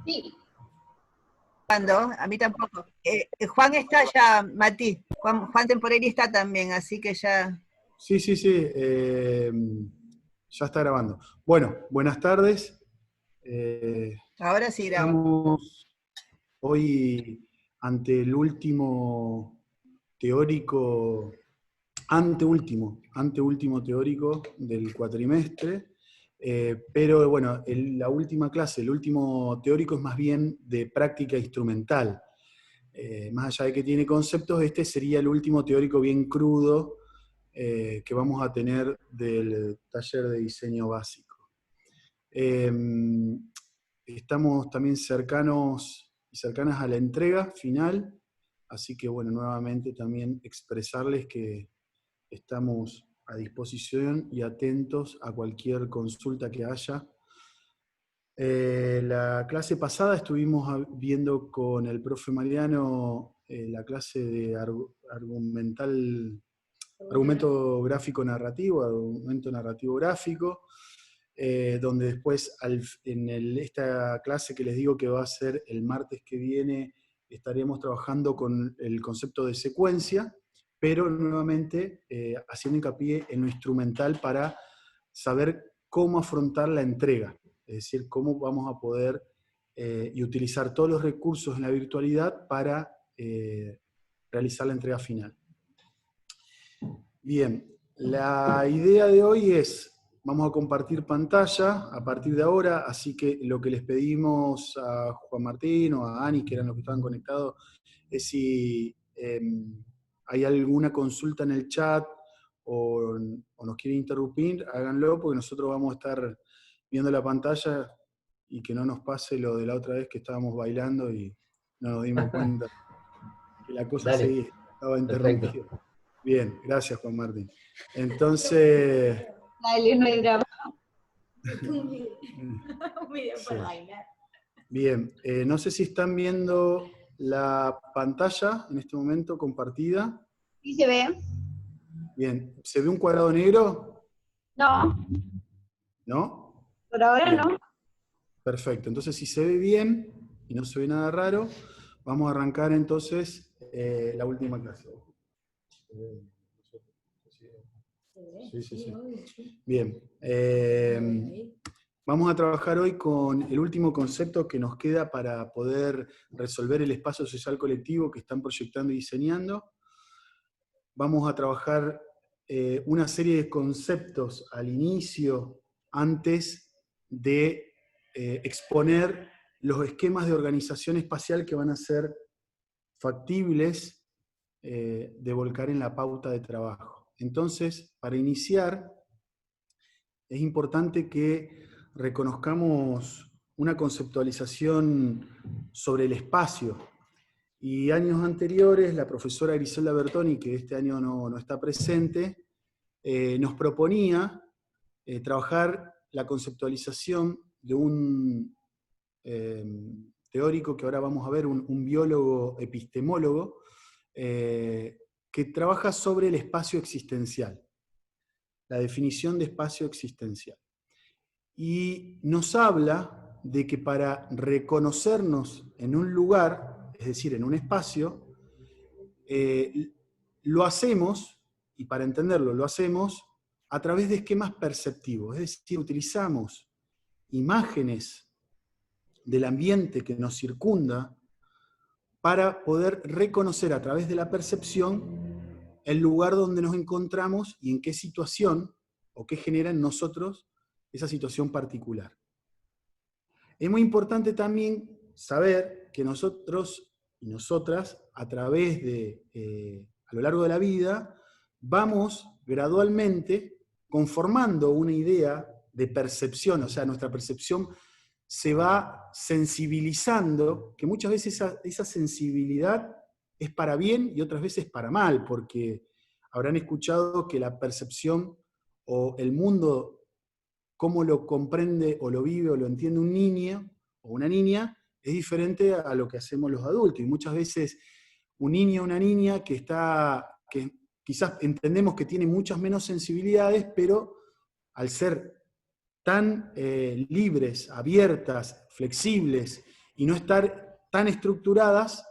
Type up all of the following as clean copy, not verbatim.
Sí. ¿Cuándo? A mí tampoco. Juan está ya, Mati. Juan Temporelli está también, así que ya. Sí, sí, sí. Ya está grabando. Bueno, buenas tardes. Ahora sí grabamos. Estamos hoy ante el último teórico, anteúltimo teórico del cuatrimestre. Pero bueno, la última clase, el último teórico es más bien de práctica instrumental. Más allá de que tiene conceptos, este sería el último teórico bien crudo que vamos a tener del taller de diseño básico. Estamos también cercanos y cercanas a la entrega final, así que bueno, nuevamente también expresarles que estamos a disposición y atentos a cualquier consulta que haya. La clase pasada estuvimos viendo con el profe Mariano la clase de argumento gráfico narrativo, argumento narrativo gráfico, donde después esta clase que les digo que va a ser el martes que viene, estaremos trabajando con el concepto de secuencia, pero nuevamente haciendo hincapié en lo instrumental para saber cómo afrontar la entrega, es decir, cómo vamos a poder y utilizar todos los recursos en la virtualidad para realizar la entrega final. Bien, la idea de hoy es, vamos a compartir pantalla a partir de ahora, así que lo que les pedimos a Juan Martín o a Ani, que eran los que estaban conectados, es si hay alguna consulta en el chat o nos quieren interrumpir, háganlo, porque nosotros vamos a estar viendo la pantalla y que no nos pase lo de la otra vez que estábamos bailando y no nos dimos cuenta que la cosa estaba interrumpida. Perfecto. Bien, gracias Juan Martín. Entonces... Dale, no hay drama. Sí. Bien, no sé si están viendo la pantalla en este momento compartida. ¿Sí se ve? Bien, ¿se ve un cuadrado negro? No. ¿No? Por ahora bien. No. Perfecto, entonces si se ve bien y no se ve nada raro, vamos a arrancar entonces la última clase. Sí, sí, sí. Bien. Vamos a trabajar hoy con el último concepto que nos queda para poder resolver el espacio social colectivo que están proyectando y diseñando. Vamos a trabajar una serie de conceptos al inicio, antes de exponer los esquemas de organización espacial que van a ser factibles de volcar en la pauta de trabajo. Entonces, para iniciar, es importante que reconozcamos una conceptualización sobre el espacio. Y años anteriores, la profesora Griselda Bertoni, que este año no está presente, nos proponía trabajar la conceptualización de un teórico que ahora vamos a ver, un biólogo epistemólogo, que trabaja sobre el espacio existencial, la definición de espacio existencial. Y nos habla de que para reconocernos en un lugar, es decir, en un espacio, lo hacemos, y para entenderlo, lo hacemos a través de esquemas perceptivos, es decir, utilizamos imágenes del ambiente que nos circunda para poder reconocer a través de la percepción el lugar donde nos encontramos y en qué situación o qué genera en nosotros esa situación particular. Es muy importante también saber que nosotros y nosotras, a través de, a lo largo de la vida, vamos gradualmente conformando una idea de percepción, o sea, nuestra percepción se va sensibilizando, que muchas veces esa sensibilidad es para bien y otras veces para mal, porque habrán escuchado que la percepción o el mundo, cómo lo comprende o lo vive o lo entiende un niño o una niña, es diferente a lo que hacemos los adultos. Y muchas veces un niño o una niña que quizás entendemos que tiene muchas menos sensibilidades, pero al ser tan libres, abiertas, flexibles y no estar tan estructuradas,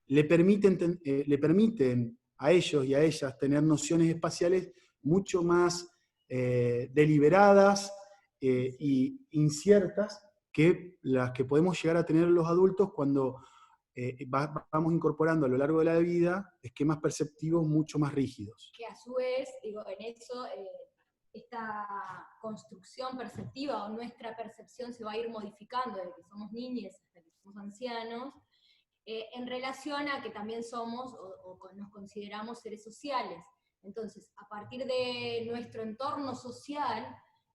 le permiten a ellos y a ellas tener nociones espaciales mucho más deliberadas y inciertas que las que podemos llegar a tener los adultos cuando vamos incorporando a lo largo de la vida esquemas perceptivos mucho más rígidos. Que a su vez, digo, en eso, esta construcción perceptiva o nuestra percepción se va a ir modificando desde que somos niños hasta que somos ancianos, en relación a que también somos o nos consideramos seres sociales. Entonces, a partir de nuestro entorno social,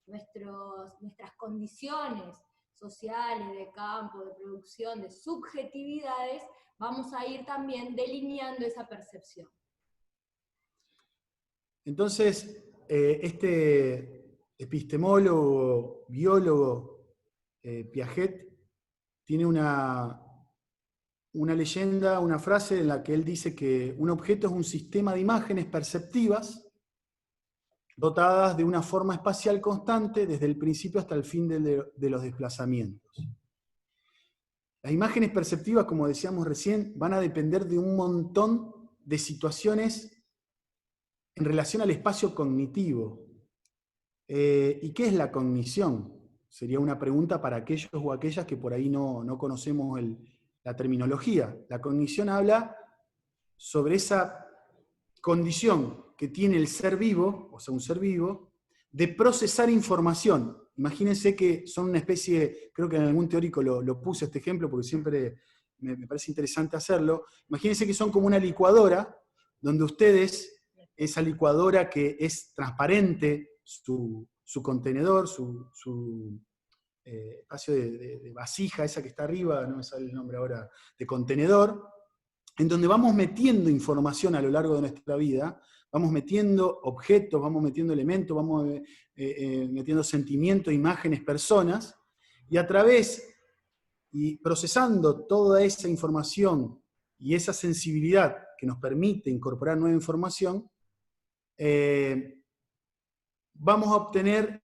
nuestras condiciones sociales, de campo, de producción, de subjetividades, vamos a ir también delineando esa percepción. Entonces, este epistemólogo, biólogo, Piaget, tiene una leyenda, una frase en la que él dice que un objeto es un sistema de imágenes perceptivas dotadas de una forma espacial constante desde el principio hasta el fin de los desplazamientos. Las imágenes perceptivas, como decíamos recién, van a depender de un montón de situaciones en relación al espacio cognitivo. ¿Y qué es la cognición? Sería una pregunta para aquellos o aquellas que por ahí no conocemos la terminología. La cognición habla sobre esa condición que tiene el ser vivo, o sea, un ser vivo, de procesar información. Imagínense que son una especie, creo que en algún teórico lo puse este ejemplo porque siempre me parece interesante hacerlo. Imagínense que son como una licuadora, donde ustedes, esa licuadora que es transparente, su contenedor, su espacio de vasija, esa que está arriba, no me sale el nombre ahora, de contenedor, en donde vamos metiendo información a lo largo de nuestra vida, vamos metiendo objetos, vamos metiendo elementos, vamos metiendo sentimientos, imágenes, personas, y a través, y procesando toda esa información y esa sensibilidad que nos permite incorporar nueva información, vamos a obtener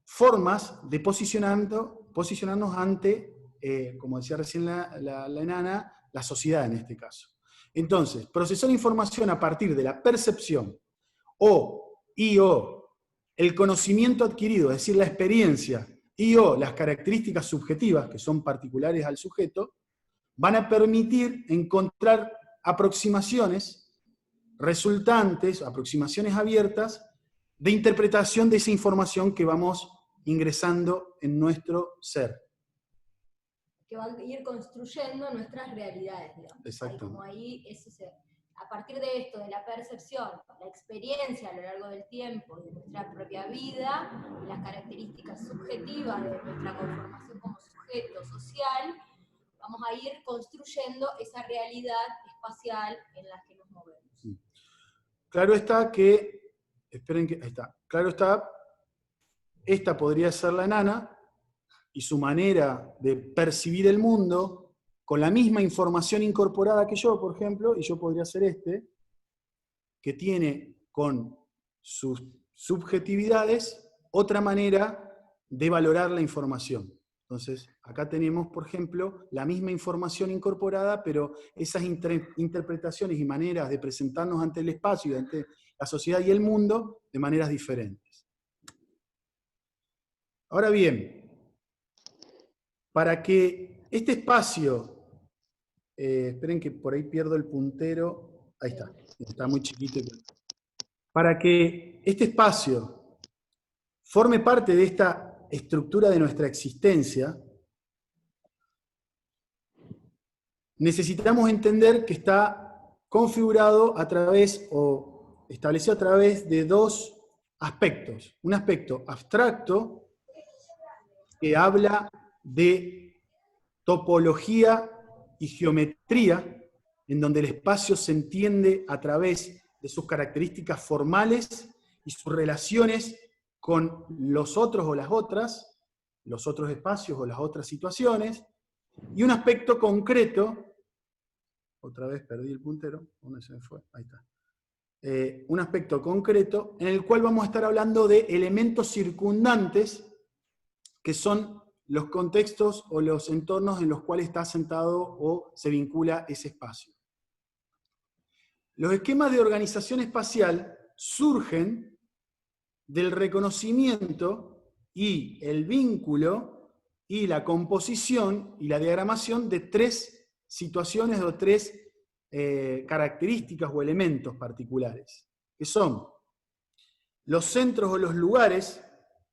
formas de posicionarnos ante, como decía recién la enana, la sociedad en este caso. Entonces, procesar información a partir de la percepción o el conocimiento adquirido, es decir, la experiencia, o las características subjetivas, que son particulares al sujeto, van a permitir encontrar aproximaciones resultantes, aproximaciones abiertas, de interpretación de esa información que vamos ingresando en nuestro ser. Que van a ir construyendo nuestras realidades, digamos. Exacto. Como ahí a partir de esto, de la percepción, la experiencia a lo largo del tiempo, de nuestra propia vida, las características subjetivas de nuestra conformación como sujeto social, vamos a ir construyendo esa realidad espacial en la que nos movemos. Claro está que, esperen que, ahí está, claro está, esta podría ser la enana, y su manera de percibir el mundo, con la misma información incorporada que yo, por ejemplo, y yo podría ser que tiene con sus subjetividades otra manera de valorar la información. Entonces, acá tenemos, por ejemplo, la misma información incorporada, pero esas interpretaciones y maneras de presentarnos ante el espacio, y ante la sociedad y el mundo, de maneras diferentes. Ahora bien, para que este espacio, esperen que por ahí pierdo el puntero, ahí está muy chiquito. Para que este espacio forme parte de esta estructura de nuestra existencia, necesitamos entender que está configurado a través, o establecido a través de dos aspectos. Un aspecto abstracto, que habla de topología y geometría, en donde el espacio se entiende a través de sus características formales y sus relaciones con los otros o las otras, los otros espacios o las otras situaciones, y un aspecto concreto, otra vez perdí el puntero, ¿dónde se me fue? Ahí está. Un aspecto concreto en el cual vamos a estar hablando de elementos circundantes que son los contextos o los entornos en los cuales está asentado o se vincula ese espacio. Los esquemas de organización espacial surgen del reconocimiento y el vínculo y la composición y la diagramación de tres situaciones o tres características o elementos particulares, que son los centros o los lugares.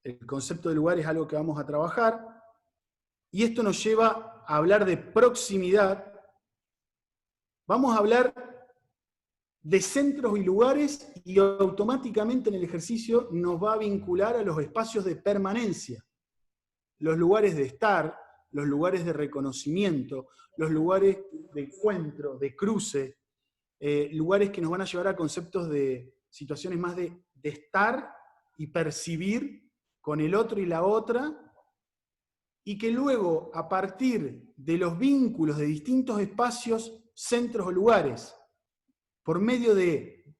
El concepto de lugar es algo que vamos a trabajar, y esto nos lleva a hablar de proximidad. Vamos a hablar de centros y lugares, y automáticamente en el ejercicio nos va a vincular a los espacios de permanencia, los lugares de estar, los lugares de reconocimiento, los lugares de encuentro, de cruce, lugares que nos van a llevar a conceptos de situaciones más de estar y percibir con el otro y la otra, y que luego, a partir de los vínculos de distintos espacios, centros o lugares, por medio de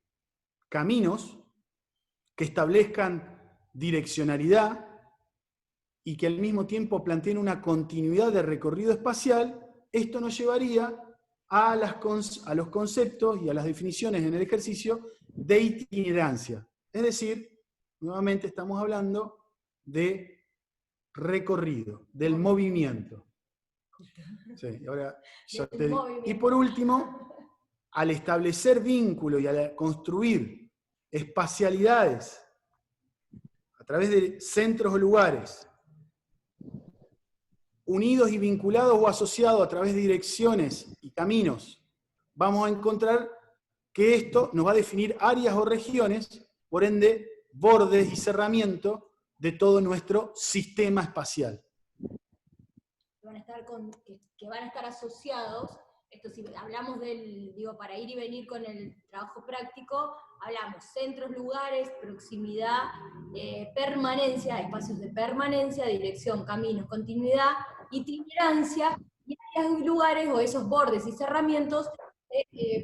caminos que establezcan direccionalidad y que al mismo tiempo planteen una continuidad de recorrido espacial, esto nos llevaría a los conceptos y a las definiciones en el ejercicio de itinerancia. Es decir, nuevamente estamos hablando de recorrido, del movimiento. Sí, ahora y por último, al establecer vínculos y al construir espacialidades a través de centros o lugares, unidos y vinculados o asociados a través de direcciones y caminos, vamos a encontrar que esto nos va a definir áreas o regiones, por ende, bordes y cerramiento de todo nuestro sistema espacial. Que van a estar asociados, esto si hablamos del, digo, para ir y venir con el trabajo práctico, hablamos centros, lugares, proximidad, permanencia, espacios de permanencia, dirección, caminos, continuidad, itinerancia, y áreas y lugares o esos bordes y cerramientos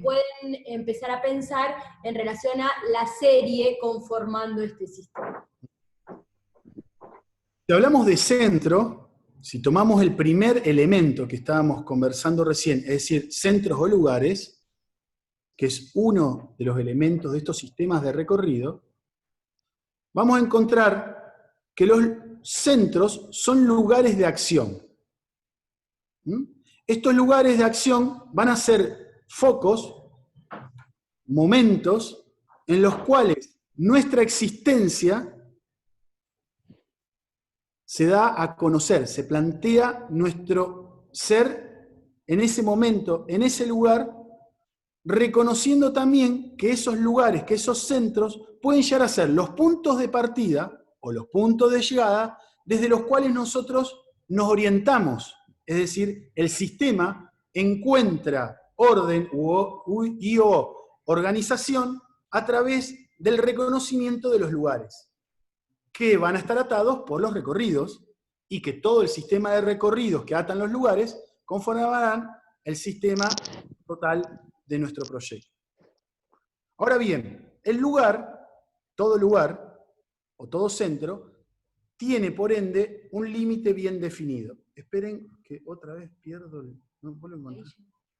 pueden empezar a pensar en relación a la serie conformando este sistema. Si hablamos de centro, si tomamos el primer elemento que estábamos conversando recién, es decir, centros o lugares, que es uno de los elementos de estos sistemas de recorrido, vamos a encontrar que los centros son lugares de acción. Estos lugares de acción van a ser focos, momentos, en los cuales nuestra existencia se da a conocer, se plantea nuestro ser en ese momento, en ese lugar, reconociendo también que esos lugares, que esos centros, pueden llegar a ser los puntos de partida o los puntos de llegada desde los cuales nosotros nos orientamos. Es decir, el sistema encuentra orden y organización a través del reconocimiento de los lugares, que van a estar atados por los recorridos, y que todo el sistema de recorridos que atan los lugares conformarán el sistema total de nuestro proyecto. Ahora bien, el lugar, todo lugar, o todo centro, tiene por ende un límite bien definido. Esperen que otra vez pierdo el... No vuelvo a encontrar.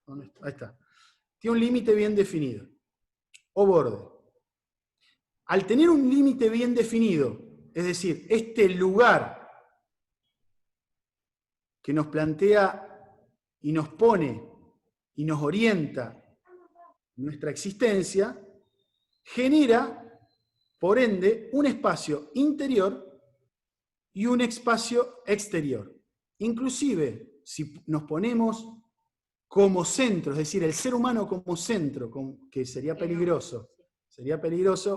¿Dónde está? Ahí está. Tiene un límite bien definido, o borde. Al tener un límite bien definido, es decir, este lugar que nos plantea y nos pone y nos orienta nuestra existencia, genera, por ende, un espacio interior y un espacio exterior. Inclusive, si nos ponemos como centro, es decir, el ser humano como centro, que sería peligroso,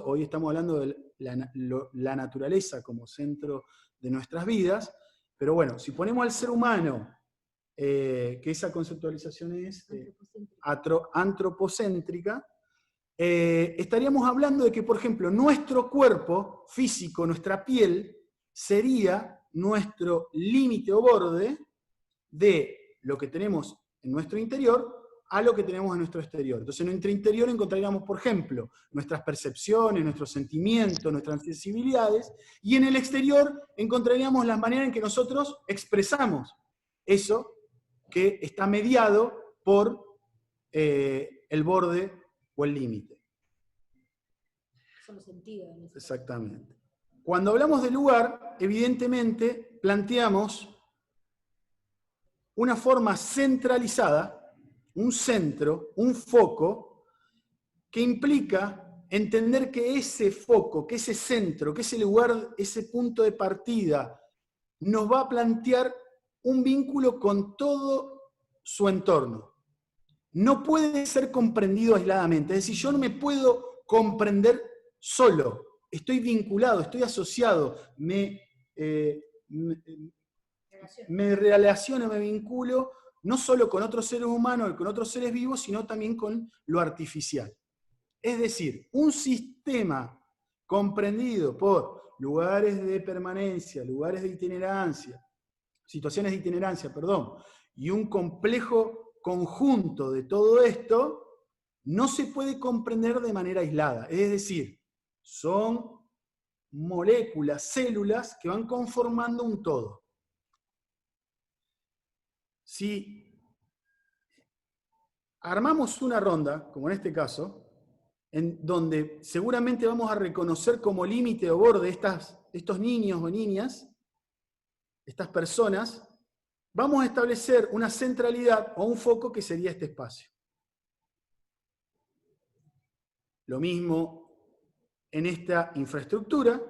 hoy estamos hablando de la naturaleza como centro de nuestras vidas, pero bueno, si ponemos al ser humano, que esa conceptualización es antropocéntrica, estaríamos hablando de que, por ejemplo, nuestro cuerpo físico, nuestra piel, sería nuestro límite o borde de lo que tenemos en nuestro interior a lo que tenemos en nuestro exterior. Entonces en nuestro interior encontraríamos, por ejemplo, nuestras percepciones, nuestros sentimientos, nuestras sensibilidades, y en el exterior encontraríamos las maneras en que nosotros expresamos eso que está mediado por el borde o el límite. Solo sentido en ese Exactamente. Cuando hablamos de lugar, evidentemente planteamos una forma centralizada, un centro, un foco, que implica entender que ese foco, que ese centro, que ese lugar, ese punto de partida, nos va a plantear un vínculo con todo su entorno. No puede ser comprendido aisladamente, es decir, yo no me puedo comprender solo, estoy vinculado, estoy asociado, me relaciono, me vinculo, no solo con otros seres humanos y con otros seres vivos, sino también con lo artificial. Es decir, un sistema comprendido por lugares de permanencia, lugares de itinerancia, situaciones de itinerancia, perdón, y un complejo conjunto de todo esto, no se puede comprender de manera aislada. Es decir, son moléculas, células que van conformando un todo. Si armamos una ronda, como en este caso, en donde seguramente vamos a reconocer como límite o borde estos niños o niñas, estas personas, vamos a establecer una centralidad o un foco que sería este espacio. Lo mismo en esta infraestructura,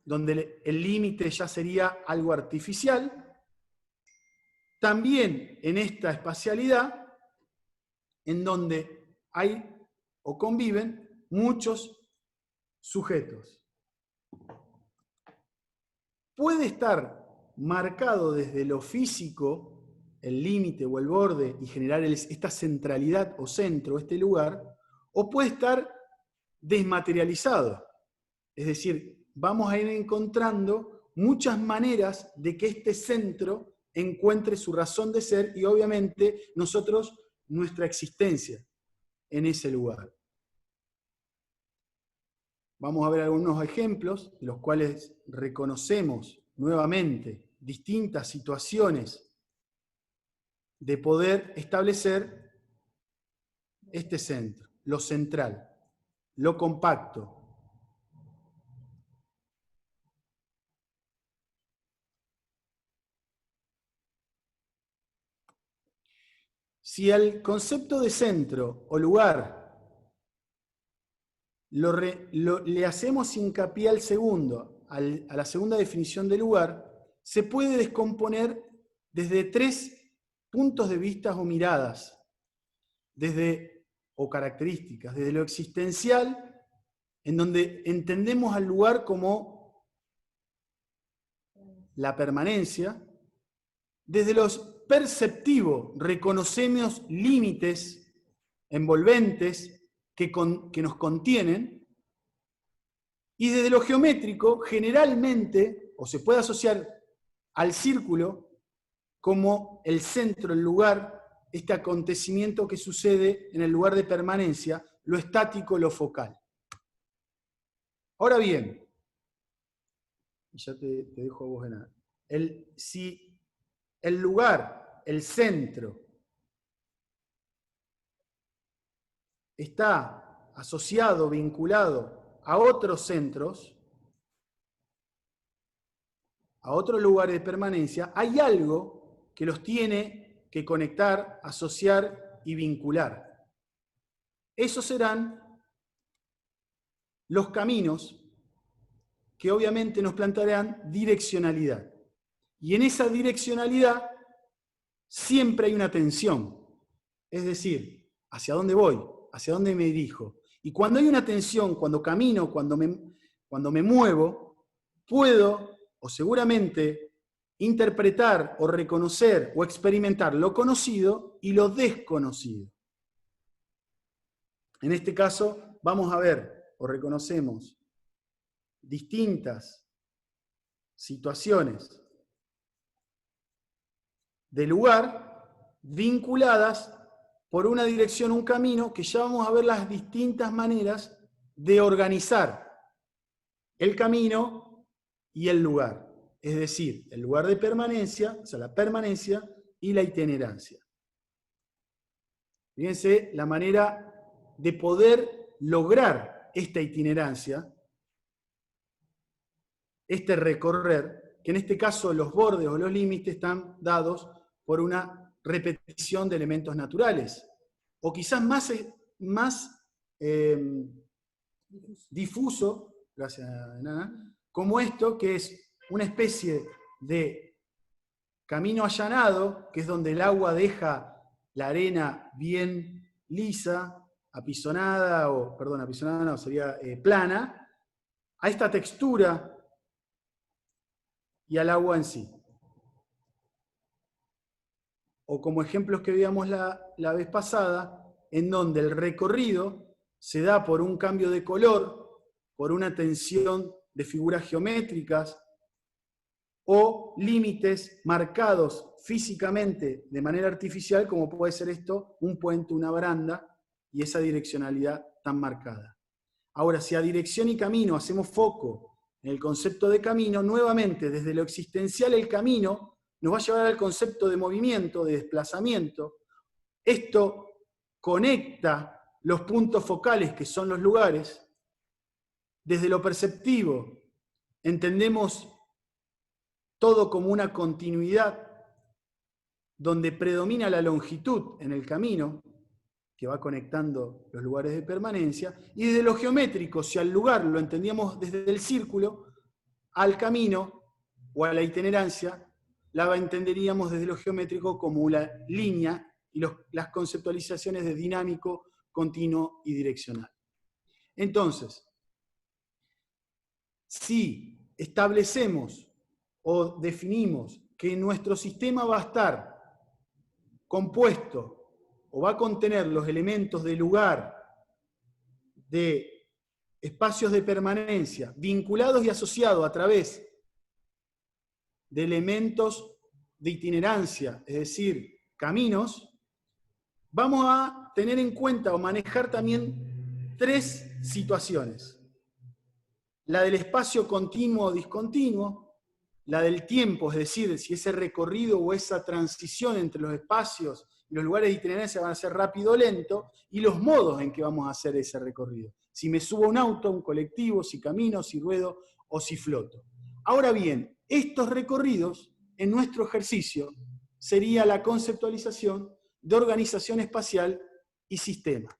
donde el límite ya sería algo artificial. También en esta espacialidad, en donde hay o conviven muchos sujetos. Puede estar marcado desde lo físico, el límite o el borde, y generar esta centralidad o centro, este lugar, o puede estar desmaterializado. Es decir, vamos a ir encontrando muchas maneras de que este centro encuentre su razón de ser y obviamente nosotros nuestra existencia en ese lugar. Vamos a ver algunos ejemplos de los cuales reconocemos nuevamente distintas situaciones de poder establecer este centro, lo central, lo compacto. Si al concepto de centro o lugar le hacemos hincapié al segundo, a la segunda definición de lugar, se puede descomponer desde 3 puntos de vista o miradas, o características, desde lo existencial, en donde entendemos al lugar como la permanencia, desde lo perceptivo, reconocemos límites envolventes que nos contienen, y desde lo geométrico, generalmente, o se puede asociar al círculo como el centro, el lugar, este acontecimiento que sucede en el lugar de permanencia, lo estático, lo focal. Ahora bien, ya te dejo a vos ganar. Si el lugar, el centro, está asociado, vinculado a otros centros, a otros lugares de permanencia, hay algo que los tiene que conectar, asociar y vincular. Esos serán los caminos que obviamente nos plantearán direccionalidad. Y en esa direccionalidad siempre hay una tensión. Es decir, ¿hacia dónde voy? ¿Hacia dónde me dirijo? Y cuando hay una tensión, cuando camino, cuando me muevo, puedo, o seguramente, interpretar o reconocer o experimentar lo conocido y lo desconocido. En este caso, vamos a ver o reconocemos distintas situaciones de lugar vinculadas por una dirección, un camino, que ya vamos a ver las distintas maneras de organizar el camino y el lugar. Es decir, el lugar de permanencia, o sea, la permanencia y la itinerancia. Fíjense la manera de poder lograr esta itinerancia, este recorrer, que en este caso los bordes o los límites están dados por una repetición de elementos naturales, o quizás más difuso, gracias Nana, como esto, que es una especie de camino allanado, que es donde el agua deja la arena bien lisa, apisonada, o perdón, apisonada no, sería plana, a esta textura y al agua en sí. O como ejemplos que veíamos la vez pasada, en donde el recorrido se da por un cambio de color, por una tensión de figuras geométricas, o límites marcados físicamente de manera artificial, como puede ser esto, un puente, una baranda, y esa direccionalidad tan marcada. Ahora, si a dirección y camino hacemos foco en el concepto de camino, nuevamente, desde lo existencial el camino nos va a llevar al concepto de movimiento, de desplazamiento. Esto conecta los puntos focales, que son los lugares. Desde lo perceptivo, entendemos todo como una continuidad donde predomina la longitud en el camino, que va conectando los lugares de permanencia, y desde lo geométrico, si al lugar lo entendíamos desde el círculo, al camino o a la itinerancia, la entenderíamos desde lo geométrico como la línea y las conceptualizaciones de dinámico, continuo y direccional. Entonces, si establecemos o definimos que nuestro sistema va a estar compuesto o va a contener los elementos de lugar, de espacios de permanencia, vinculados y asociados a través de elementos de itinerancia, es decir, caminos, vamos a tener en cuenta o manejar también tres situaciones. La del espacio continuo o discontinuo, la del tiempo, es decir, si ese recorrido o esa transición entre los espacios y los lugares de itinerancia van a ser rápido o lento, y los modos en que vamos a hacer ese recorrido. Si me subo a un auto, un colectivo, si camino, si ruedo o si floto. Ahora bien, estos recorridos en nuestro ejercicio sería la conceptualización de organización espacial y sistema,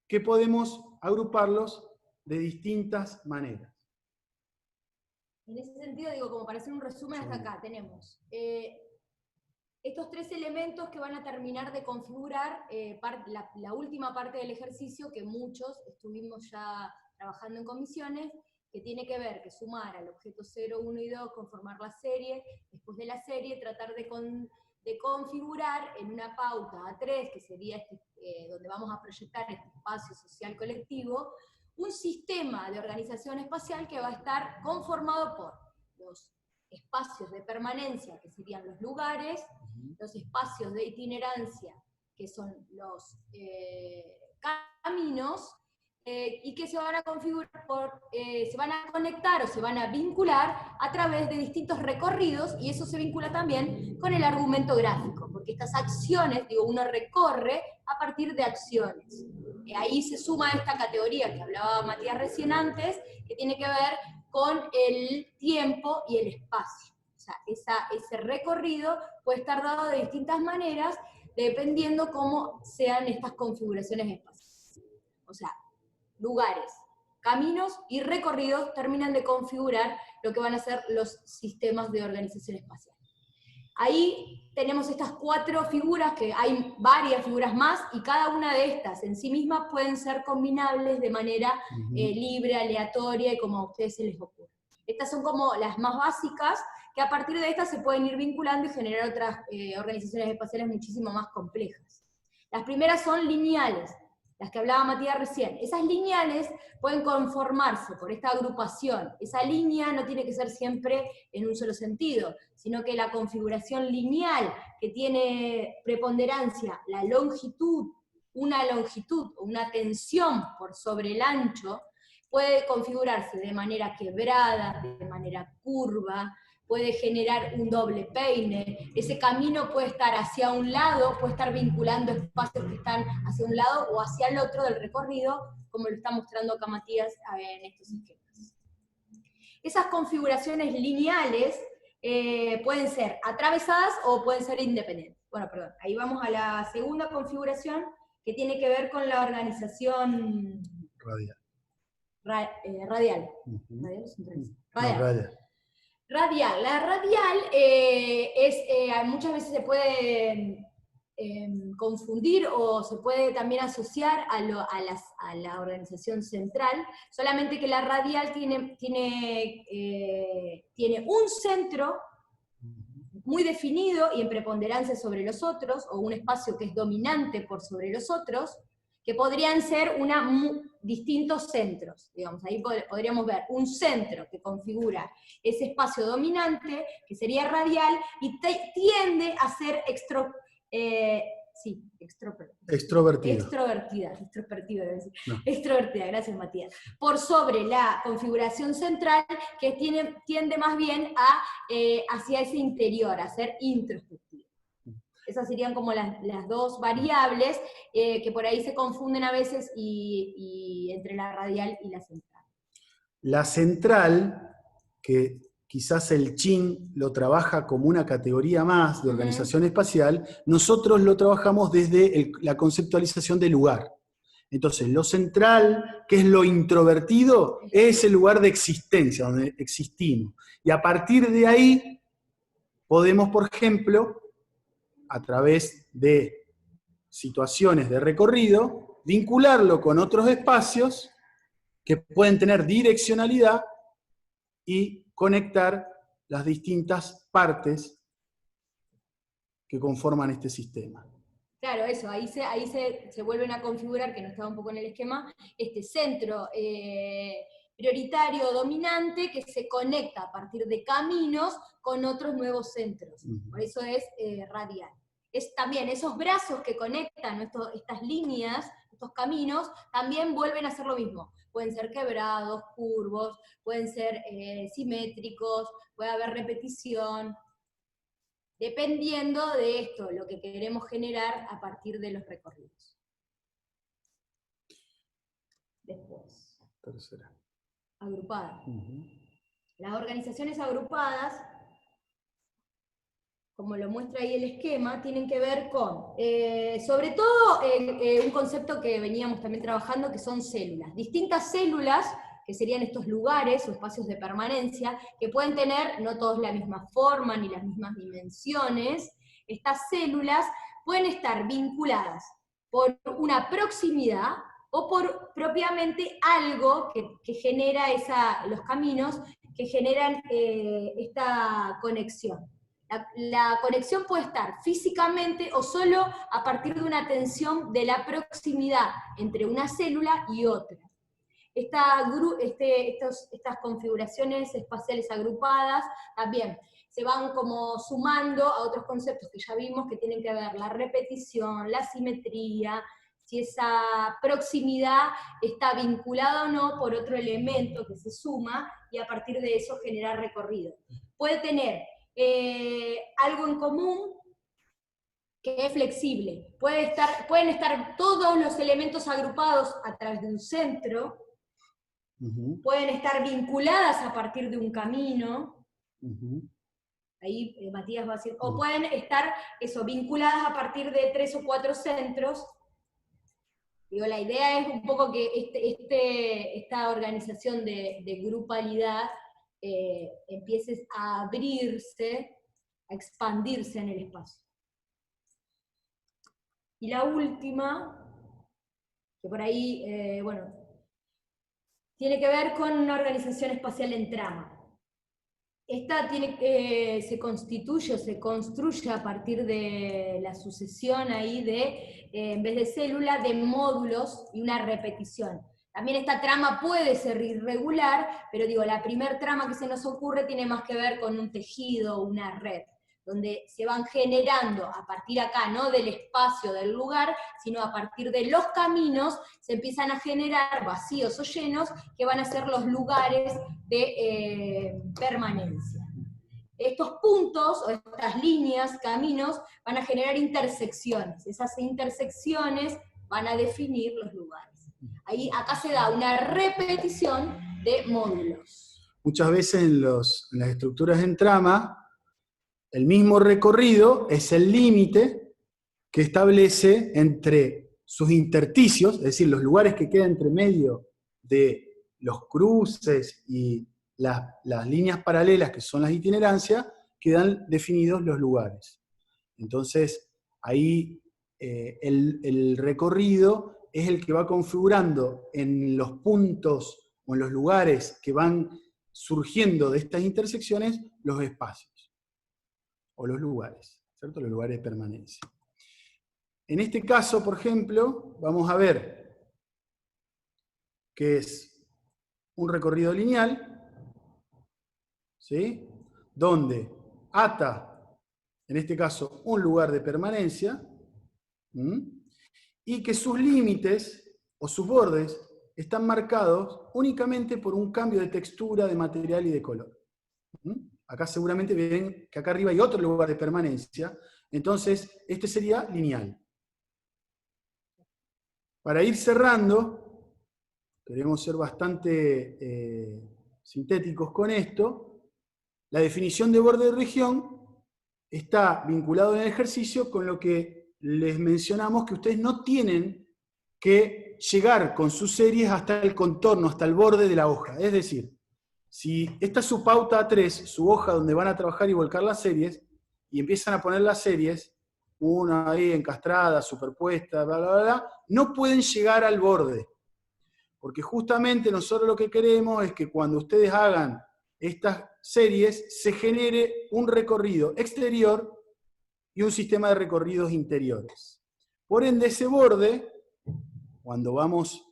que podemos agruparlos de distintas maneras. En ese sentido, digo, como para hacer un resumen, hasta acá tenemos estos tres elementos que van a terminar de configurar la última parte del ejercicio, que muchos estuvimos ya trabajando en comisiones, que tiene que ver que sumar al objeto 0, 1 y 2, conformar la serie, después de la serie tratar de configurar en una pauta A3, que sería donde vamos a proyectar este espacio social colectivo, un sistema de organización espacial que va a estar conformado por los espacios de permanencia, que serían los lugares, los espacios de itinerancia, que son los caminos, y que se van a configurar se van a conectar o se van a vincular a través de distintos recorridos, y eso se vincula también con el argumento gráfico, porque estas acciones, digo, uno recorre a partir de acciones. Ahí se suma esta categoría que hablaba Matías recién antes, que tiene que ver con el tiempo y el espacio. O sea, ese recorrido puede estar dado de distintas maneras, dependiendo cómo sean estas configuraciones espaciales. O sea, lugares, caminos y recorridos terminan de configurar lo que van a ser los sistemas de organización espacial. Ahí tenemos estas cuatro figuras, que hay varias figuras más, y cada una de estas en sí mismas pueden ser combinables de manera libre, aleatoria, y como a ustedes se les ocurra. Estas son como las más básicas, que a partir de estas se pueden ir vinculando y generar otras organizaciones espaciales muchísimo más complejas. Las primeras son lineales. las que hablaba Matías recién. Esas lineales pueden conformarse por esta agrupación. Esa línea no tiene que ser siempre en un solo sentido, sino que la configuración lineal que tiene preponderancia, la longitud, una longitud o una tensión por sobre el ancho, puede configurarse de manera quebrada, de manera curva, puede generar un doble peine, ese camino puede estar hacia un lado, puede estar vinculando espacios que están hacia un lado o hacia el otro del recorrido, como lo está mostrando acá Matías en estos esquemas. Esas configuraciones lineales pueden ser atravesadas o pueden ser independientes. Bueno, perdón, ahí vamos a la segunda configuración que tiene que ver con la organización Radial. radial. Ujú. ¿Radial es un tren? No, Radial. radial. Radial. La radial muchas veces se puede confundir o se puede también asociar a la organización central, solamente que la radial tiene un centro muy definido y en preponderancia sobre los otros, o un espacio que es dominante por sobre los otros, que podrían ser distintos centros, digamos, ahí podríamos ver un centro que configura ese espacio dominante, que sería radial, y tiende a ser extrovertida, gracias Matías, por sobre la configuración central, que tiende más bien hacia ese interior, a ser introspectiva. Esas serían como las dos variables que por ahí se confunden a veces y entre la radial y la central. La central, que quizás el Qin lo trabaja como una categoría más de organización espacial, nosotros lo trabajamos desde la conceptualización del lugar. Entonces, lo central, que es lo introvertido, es el lugar de existencia, donde existimos. Y a partir de ahí, podemos, por ejemplo, a través de situaciones de recorrido, vincularlo con otros espacios que pueden tener direccionalidad y conectar las distintas partes que conforman este sistema. Claro, eso, ahí se vuelven a configurar, que no estaba un poco en el esquema, este centro prioritario dominante que se conecta a partir de caminos con otros nuevos centros. Por eso es radial. Es también esos brazos que conectan estas líneas, estos caminos, también vuelven a hacer lo mismo. Pueden ser quebrados, curvos, pueden ser simétricos, puede haber repetición, dependiendo de esto, lo que queremos generar a partir de los recorridos. Después. Tercera. Agrupadas. Las organizaciones agrupadas, como lo muestra ahí el esquema, tienen que ver con, sobre todo, un concepto que veníamos también trabajando, que son células. Distintas células, que serían estos lugares o espacios de permanencia, que pueden tener no todos la misma forma ni las mismas dimensiones. Estas células pueden estar vinculadas por una proximidad o por propiamente algo que genera los caminos que generan esta conexión. La conexión puede estar físicamente o solo a partir de una tensión de la proximidad entre una célula y otra. Estas configuraciones espaciales agrupadas también se van como sumando a otros conceptos que ya vimos que tienen que ver la repetición, la simetría, si esa proximidad está vinculada o no por otro elemento que se suma y a partir de eso generar recorrido. Puede tener algo en común que es flexible. Pueden estar todos los elementos agrupados a través de un centro, pueden estar vinculadas a partir de un camino, ahí Matías va a decir, o pueden estar vinculadas a partir de 3 o 4 centros. Digo, la idea es un poco que esta organización de grupalidad empiece a abrirse, a expandirse en el espacio. Y la última, que por ahí, tiene que ver con una organización espacial en trama. Esta se constituye o se construye a partir de la sucesión ahí de, en vez de célula, de módulos y una repetición. También esta trama puede ser irregular, pero digo, la primer trama que se nos ocurre tiene más que ver con un tejido, una red, donde se van generando, a partir acá, no del espacio del lugar, sino a partir de los caminos, se empiezan a generar vacíos o llenos, que van a ser los lugares de permanencia. Estos puntos, o estas líneas, caminos, van a generar intersecciones. Esas intersecciones van a definir los lugares. Acá se da una repetición de módulos. Muchas veces en las estructuras en trama, el mismo recorrido es el límite que establece entre sus intersticios, es decir, los lugares que quedan entre medio de los cruces y las líneas paralelas, que son las itinerancias, quedan definidos los lugares. Entonces, ahí el recorrido es el que va configurando en los puntos o en los lugares que van surgiendo de estas intersecciones los espacios, o los lugares, ¿cierto? Los lugares de permanencia. En este caso, por ejemplo, vamos a ver que es un recorrido lineal, ¿sí? Donde ata, en este caso, un lugar de permanencia, y que sus límites o sus bordes están marcados únicamente por un cambio de textura, de material y de color. Acá seguramente ven que acá arriba hay otro lugar de permanencia, entonces este sería lineal. Para ir cerrando, queremos ser bastante sintéticos con esto. La definición de borde de región está vinculado en el ejercicio con lo que les mencionamos, que ustedes no tienen que llegar con sus series hasta el contorno, hasta el borde de la hoja. Es decir, si esta es su pauta A3, su hoja donde van a trabajar y volcar las series, y empiezan a poner las series, una ahí encastrada, superpuesta, bla, bla, bla, no pueden llegar al borde. Porque justamente nosotros lo que queremos es que cuando ustedes hagan estas series, se genere un recorrido exterior y un sistema de recorridos interiores. Por ende, ese borde, cuando vamos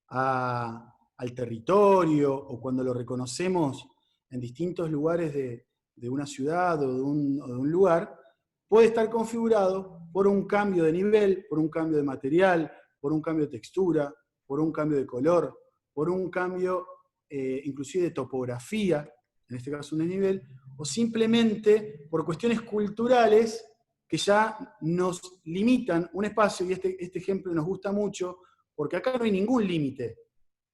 al territorio o cuando lo reconocemos en distintos lugares de una ciudad o de un lugar, puede estar configurado por un cambio de nivel, por un cambio de material, por un cambio de textura, por un cambio de color, por un cambio inclusive de topografía, en este caso un desnivel, o simplemente por cuestiones culturales que ya nos limitan un espacio, y este ejemplo nos gusta mucho, porque acá no hay ningún límite.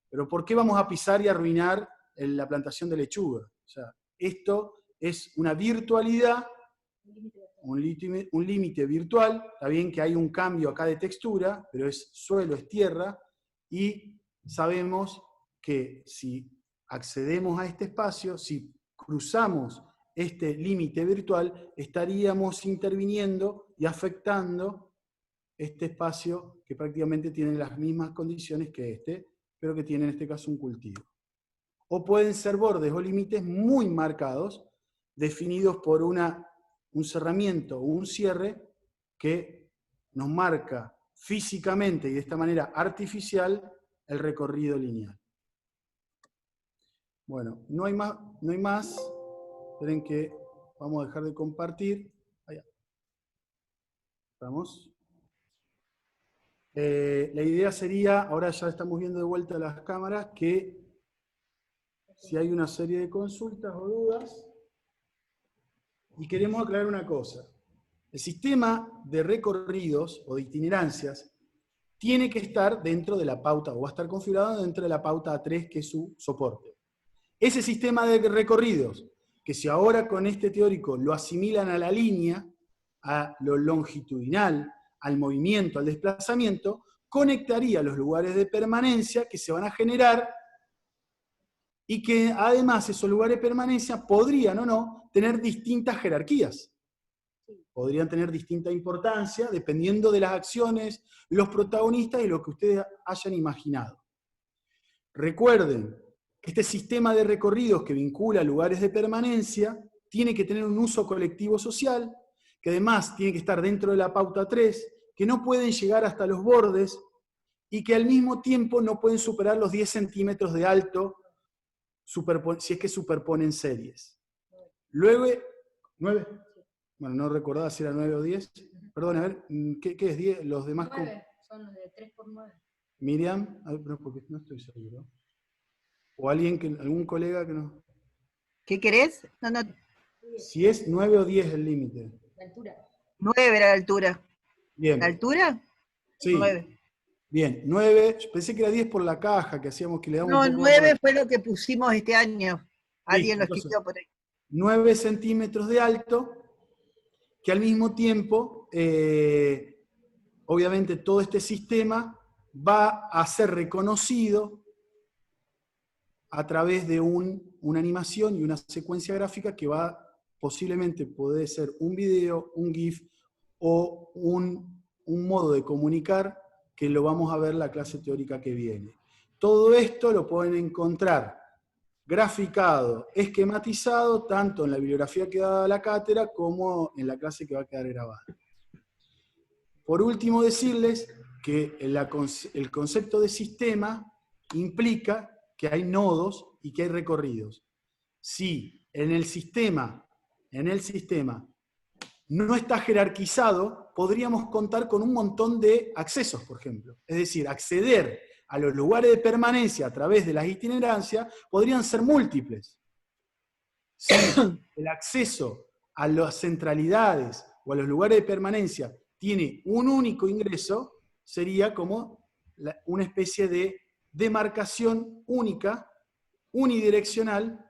Pero ¿por qué vamos a pisar y arruinar la plantación de lechuga? O sea, esto es una virtualidad, un límite virtual. Está bien que hay un cambio acá de textura, pero es suelo, es tierra, y sabemos que si accedemos a este espacio, si cruzamos este límite virtual, estaríamos interviniendo y afectando este espacio que prácticamente tiene las mismas condiciones que este, pero que tiene en este caso un cultivo. O pueden ser bordes o límites muy marcados, definidos por un cerramiento o un cierre que nos marca físicamente y de esta manera artificial el recorrido lineal. Bueno, no hay más. Esperen que vamos a dejar de compartir. Allá. Vamos. La idea sería, ahora ya estamos viendo de vuelta las cámaras, que si hay una serie de consultas o dudas, y queremos aclarar una cosa. El sistema de recorridos o de itinerancias tiene que estar dentro de la pauta, o va a estar configurado dentro de la pauta A3, que es su soporte. Ese sistema de recorridos, que si ahora con este teórico lo asimilan a la línea, a lo longitudinal, al movimiento, al desplazamiento, conectaría los lugares de permanencia que se van a generar y que además esos lugares de permanencia podrían o no tener distintas jerarquías. Podrían tener distinta importancia dependiendo de las acciones, los protagonistas y lo que ustedes hayan imaginado. Recuerden Este sistema de recorridos que vincula lugares de permanencia tiene que tener un uso colectivo social, que además tiene que estar dentro de la pauta 3, que no pueden llegar hasta los bordes y que al mismo tiempo no pueden superar los 10 centímetros de alto si es que superponen series. Luego, 9, bueno, no recordaba si era 9 o 10. Perdón, a ver, ¿qué es 10? Los demás... 9, son los de 3 por 9. Miriam, a ver, no, porque no estoy seguro. O algún colega que no... ¿Qué querés? No, no, Si es 9 o 10 el límite. La altura. 9 era la altura. Bien. ¿La altura? Sí. 9. Bien, 9, pensé que era 10 por la caja, que hacíamos que le damos No, un poco 9 más. fue lo que pusimos este año. Alguien lo Entonces, escribió por ahí. 9 centímetros de alto, que al mismo tiempo, obviamente todo este sistema va a ser reconocido a través de una animación y una secuencia gráfica que va posiblemente poder ser un video, un GIF o un modo de comunicar que lo vamos a ver en la clase teórica que viene. Todo esto lo pueden encontrar graficado, esquematizado, tanto en la bibliografía que da la cátedra como en la clase que va a quedar grabada. Por último, decirles que el concepto de sistema implica que hay nodos y que hay recorridos. Si en el sistema no está jerarquizado, podríamos contar con un montón de accesos, por ejemplo. Es decir, acceder a los lugares de permanencia a través de las itinerancias podrían ser múltiples. Si el acceso a las centralidades o a los lugares de permanencia tiene un único ingreso, sería como una especie de demarcación única, unidireccional,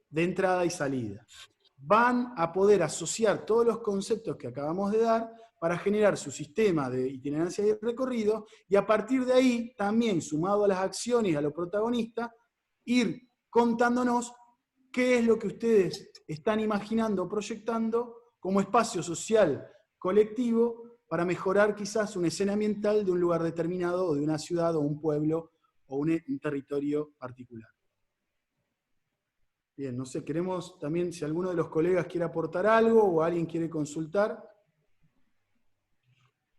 de entrada y salida. Van a poder asociar todos los conceptos que acabamos de dar para generar su sistema de itinerancia y recorrido, y a partir de ahí, también sumado a las acciones y a los protagonistas, ir contándonos qué es lo que ustedes están imaginando o proyectando como espacio social colectivo para mejorar quizás una escena ambiental de un lugar determinado, o de una ciudad, o un pueblo, o un territorio particular. Bien, no sé, queremos también, si alguno de los colegas quiere aportar algo o alguien quiere consultar.